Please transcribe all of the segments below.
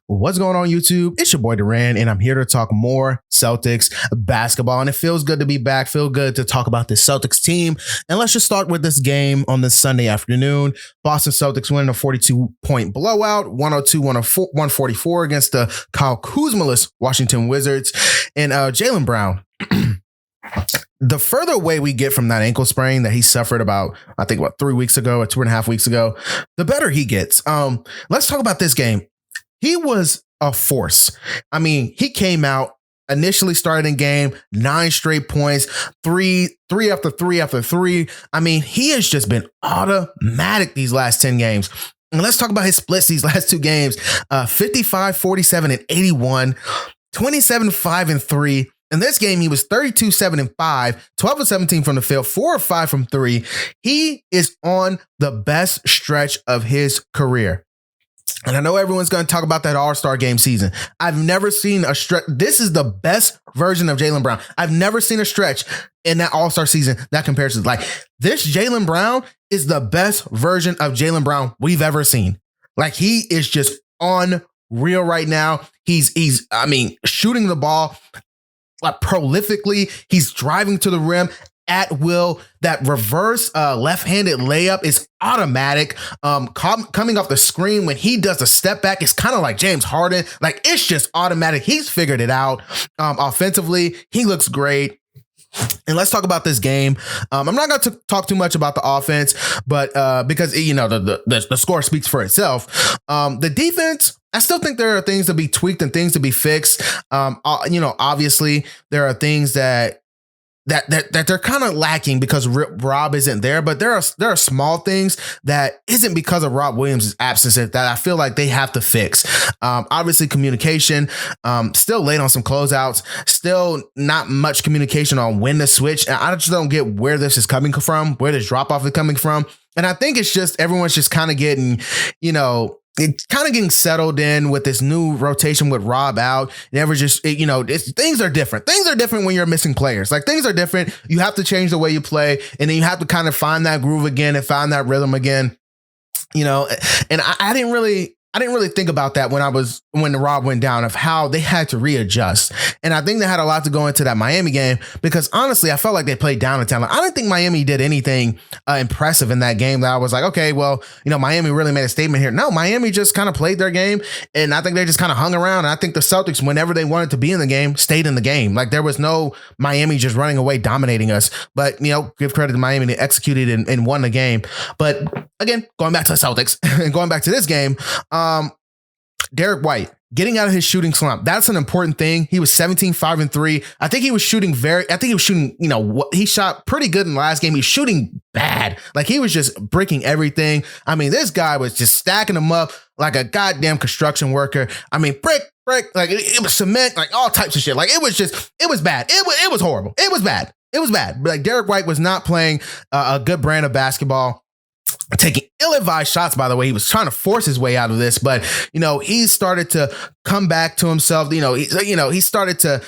What's going on, YouTube? It's your boy Duran, and I'm here to talk more Celtics basketball. And it feels good to be back. Feel good to talk about this Celtics team. And let's just start with this game on this Sunday afternoon. Boston Celtics winning a 42-point blowout, 102-144 against the Kyle Kuzma-less Washington Wizards. And Jaylen Brown, the further away we get from that ankle sprain that he suffered about 3 weeks ago or 2.5 weeks ago, the better he gets. Let's talk about this game. He was a force. I mean, he came out, initially started in game, 9 straight points, three after three. I mean, he has just been automatic these last 10 games. And let's talk about his splits these last 2 games. 55, 47, and 81, 27, 5, and 3. In this game, he was 32, 7, and 5, 12 of 17 from the field, 4 of 5 from 3. He is on the best stretch of his career. And I know everyone's going to talk about that All-Star game season. I've never seen a stretch. This is the best version of Jaylen Brown. I've never seen a stretch in that All-Star season that compares to like this. Jaylen Brown is the best version of Jaylen Brown we've ever seen. Like, he is just unreal right now. He's shooting the ball like prolifically. He's driving to the rim at will. That reverse left-handed layup is automatic. Coming off the screen when he does a step back, it's kind of like James Harden. Like, it's just automatic. He's figured it out. Offensively, he looks great. And let's talk about this game. I'm not going to talk too much about the offense, but because the score speaks for itself. The defense, I still think there are things to be tweaked and things to be fixed. Obviously there are things that they're kind of lacking because Rob isn't there, but there are small things that isn't because of Rob Williams' absence that I feel like they have to fix. Obviously communication, still late on some closeouts, still not much communication on when to switch. And I just don't get where this is coming from, where this drop off is coming from. And I think it's just everyone's just kind of getting, it's kind of getting settled in with this new rotation with Rob out. Things are different. Things are different when you're missing players. Like, things are different. You have to change the way you play, and then you have to kind of find that groove again and find that rhythm again. And I didn't really think about that when Rob went down, of how they had to readjust. And I think they had a lot to go into that Miami game, because honestly, I felt like they played down in talent. I didn't think Miami did anything impressive in that game that I was like, okay, well, Miami really made a statement here. No, Miami just kind of played their game, and I think they just kind of hung around. And I think the Celtics, whenever they wanted to be in the game, stayed in the game. Like, there was no Miami just running away, dominating us. But, give credit to Miami. They executed and won the game. But again, going back to the Celtics and going back to this game, Derek White getting out of his shooting slump. That's an important thing. He was 17, 5, and 3. I think he was shooting he shot pretty good in the last game. He's shooting bad. Like, he was just breaking everything. I mean, this guy was just stacking them up like a goddamn construction worker. I mean, brick, like it was cement, like all types of shit. Like, it was bad. It was horrible. It was bad. But like, Derek White was not playing a good brand of basketball. Taking ill-advised shots, by the way. He was trying to force his way out of this, but he started to come back to himself. He started to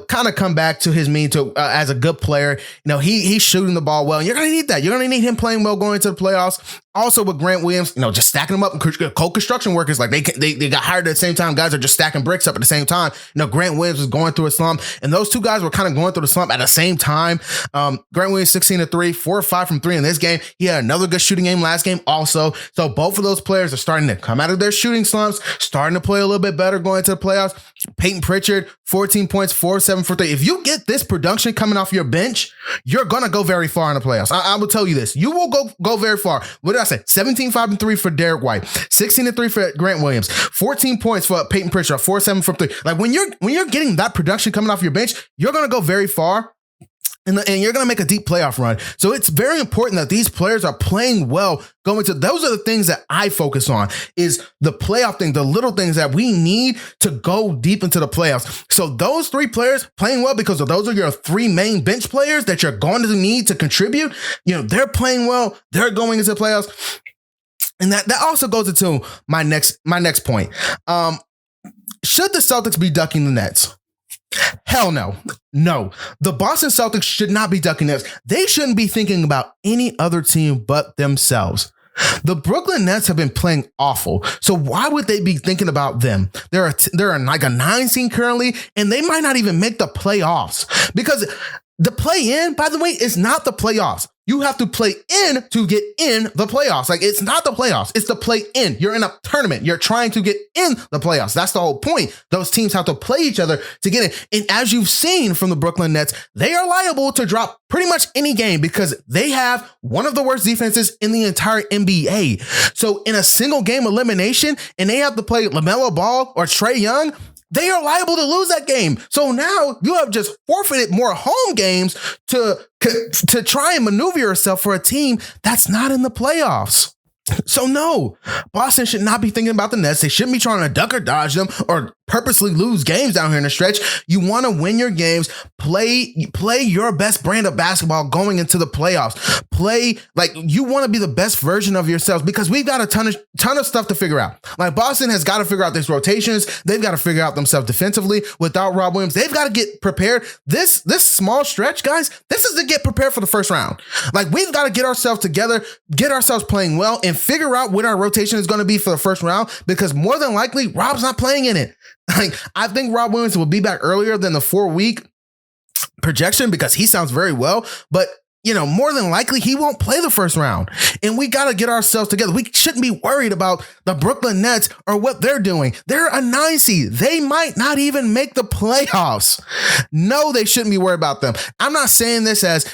kind of come back to his mean to as a good player. He's shooting the ball well, and you're gonna need that. You're gonna need him playing well going into the playoffs. Also with Grant Williams, just stacking them up. Co-construction workers, like they got hired at the same time. Guys are just stacking bricks up at the same time. Grant Williams was going through a slump, and those two guys were kind of going through the slump at the same time. Grant Williams 16-3, 4 or 5 from 3 in this game. He had another good shooting game last game also. So both of those players are starting to come out of their shooting slumps, starting to play a little bit better going into the playoffs. Peyton Pritchard, 14 points, 4 of 7 for 3. If you get this production coming off your bench, you're going to go very far in the playoffs. I will tell you this. You will go very far. What did I say? 17, 5, and 3 for Derek White, 16-3 for Grant Williams, 14 points for Peyton Pritchard, 4 of 7 from 3. Like, when you're getting that production coming off your bench, you're going to go very far. And you're going to make a deep playoff run. So it's very important that these players are playing well going to. Those are the things that I focus on, is the playoff thing, the little things that we need to go deep into the playoffs. So those 3 players playing well, because of those are your 3 main bench players that you're going to need to contribute. They're playing well. They're going into the playoffs. And that also goes into my next point. Should the Celtics be ducking the Nets? Hell no. No. The Boston Celtics should not be ducking Nets. They shouldn't be thinking about any other team but themselves. The Brooklyn Nets have been playing awful. So why would they be thinking about them? They're like a 9 seed currently, and they might not even make the playoffs because the play-in, by the way, is not the playoffs. You have to play in to get in the playoffs. Like, it's not the playoffs. It's the play-in. You're in a tournament. You're trying to get in the playoffs. That's the whole point. Those teams have to play each other to get in. And as you've seen from the Brooklyn Nets, they are liable to drop pretty much any game because they have one of the worst defenses in the entire NBA. So in a single game elimination, and they have to play LaMelo Ball or Trae Young, they are liable to lose that game. So now you have just forfeited more home games to try and maneuver yourself for a team that's not in the playoffs. So no, Boston should not be thinking about the Nets. They shouldn't be trying to duck or dodge them or purposely lose games down here in the stretch. You want to win your games. Play your best brand of basketball going into the playoffs. Play like you want to be the best version of yourselves because we've got a ton of stuff to figure out. Like Boston has got to figure out these rotations. They've got to figure out themselves defensively without Rob Williams. They've got to get prepared. This small stretch, guys, this is to get prepared for the first round. Like we've got to get ourselves together, get ourselves playing well, and figure out what our rotation is going to be for the first round because more than likely Rob's not playing in it. Like I think Rob Williams will be back earlier than the 4-week projection because he sounds very well, but more than likely he won't play the first round. And we got to get ourselves together. We shouldn't be worried about the Brooklyn Nets or what they're doing. They're a 9 seed. They might not even make the playoffs. No, they shouldn't be worried about them. I'm not saying this as,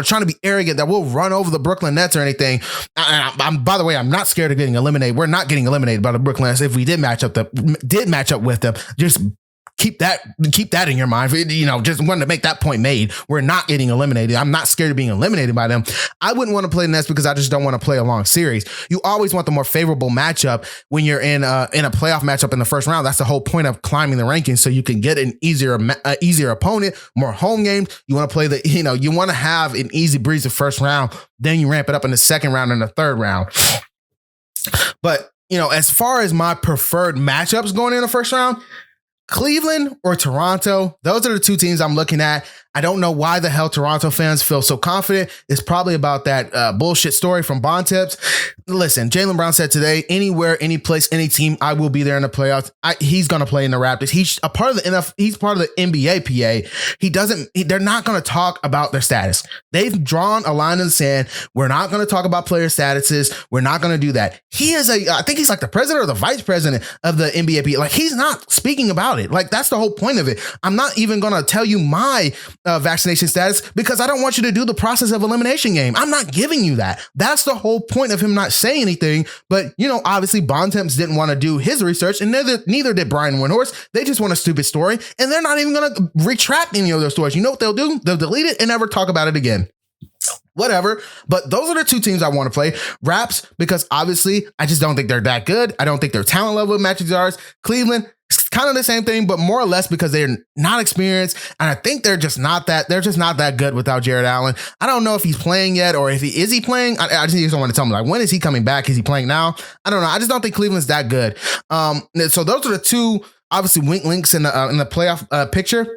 trying to be arrogant that we'll run over the Brooklyn Nets or anything. By the way, I'm not scared of getting eliminated. We're not getting eliminated by the Brooklyn Nets if we did match up with them. Just keep that in your mind. Just wanted to make that point made. We're not getting eliminated. I'm not scared of being eliminated by them. I wouldn't want to play the Nets because I just don't want to play a long series. You always want the more favorable matchup when you're in a playoff matchup in the first round. That's the whole point of climbing the rankings, so you can get an easier opponent, more home games. You want to play you want to have an easy breeze the first round, then you ramp it up in the second round and the third round. But as far as my preferred matchups going in the first round, Cleveland or Toronto, those are the two teams I'm looking at. I don't know why the hell Toronto fans feel so confident. It's probably about that bullshit story from Bond Tips. Listen, Jaylen Brown said today, anywhere, any place, any team, I will be there in the playoffs. He's going to play in the Raptors. He's a part of the NFL. He's part of the NBA PA. They're not going to talk about their status. They've drawn a line in the sand. We're not going to talk about player statuses. We're not going to do that. He is I think he's like the president or the vice president of the NBA PA. Like he's not speaking about it. Like that's the whole point of it. I'm not even going to tell you my vaccination status because I don't want you to do the process of elimination game. I'm not giving you that. That's the whole point of him not saying anything. But, obviously Bontemps didn't want to do his research and neither did Brian Windhorst. They just want a stupid story and they're not even going to retract any of their stories. You know what they'll do? They'll delete it and never talk about it again. Whatever. But those are the two teams I want to play. Raps, because obviously I just don't think they're that good. I don't think their talent level matches ours. Cleveland, kind of the same thing, but more or less because they're not experienced. And I think they're just not that good without Jared Allen. I don't know if he's playing yet or if is he playing? I just don't want to tell me, like, when is he coming back? Is he playing now? I don't know. I just don't think Cleveland's that good. So those are the two, obviously, weak links in the playoff picture.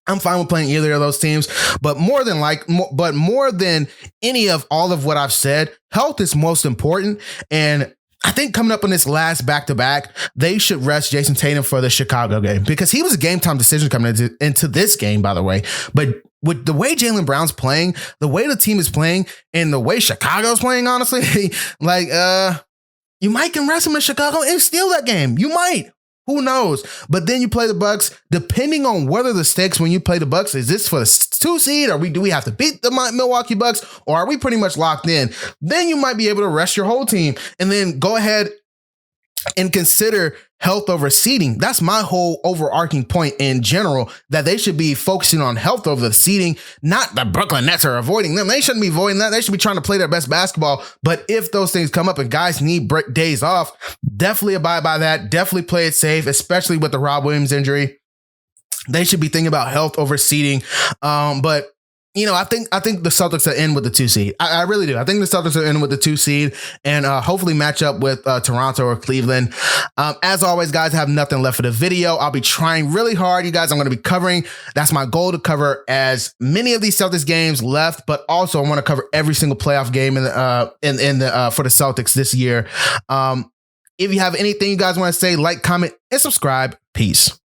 I'm fine with playing either of those teams, but more than any of all of what I've said, health is most important. And I think coming up on this last back-to-back, they should rest Jason Tatum for the Chicago game because he was a game-time decision coming into this game, by the way. But with the way Jaylen Brown's playing, the way the team is playing, and the way Chicago's playing, honestly, you might can rest him in Chicago and steal that game. You might. Who knows? But then you play the Bucks. Depending on whether the stakes when you play the Bucks, is this for the 2 seed, or do we have to beat the Milwaukee Bucks, or are we pretty much locked in? Then you might be able to rest your whole team and then go ahead and consider health over seeding. That's my whole overarching point in general, that they should be focusing on health over the seeding. Not the Brooklyn Nets are avoiding them. They shouldn't be avoiding that. They should be trying to play their best basketball. But if those things come up and guys need days off, definitely abide by that. Definitely play it safe, especially with the Rob Williams injury. They should be thinking about health over seeding. But I think the Celtics are in with the 2 seed. I really do. I think the Celtics are in with the 2 seed and hopefully match up with Toronto or Cleveland. As always, guys, I have nothing left for the video. I'll be trying really hard, you guys. I'm going to be covering. That's my goal, to cover as many of these Celtics games left, but also I want to cover every single playoff game for the Celtics this year. If you have anything you guys want to say, like, comment, and subscribe. Peace.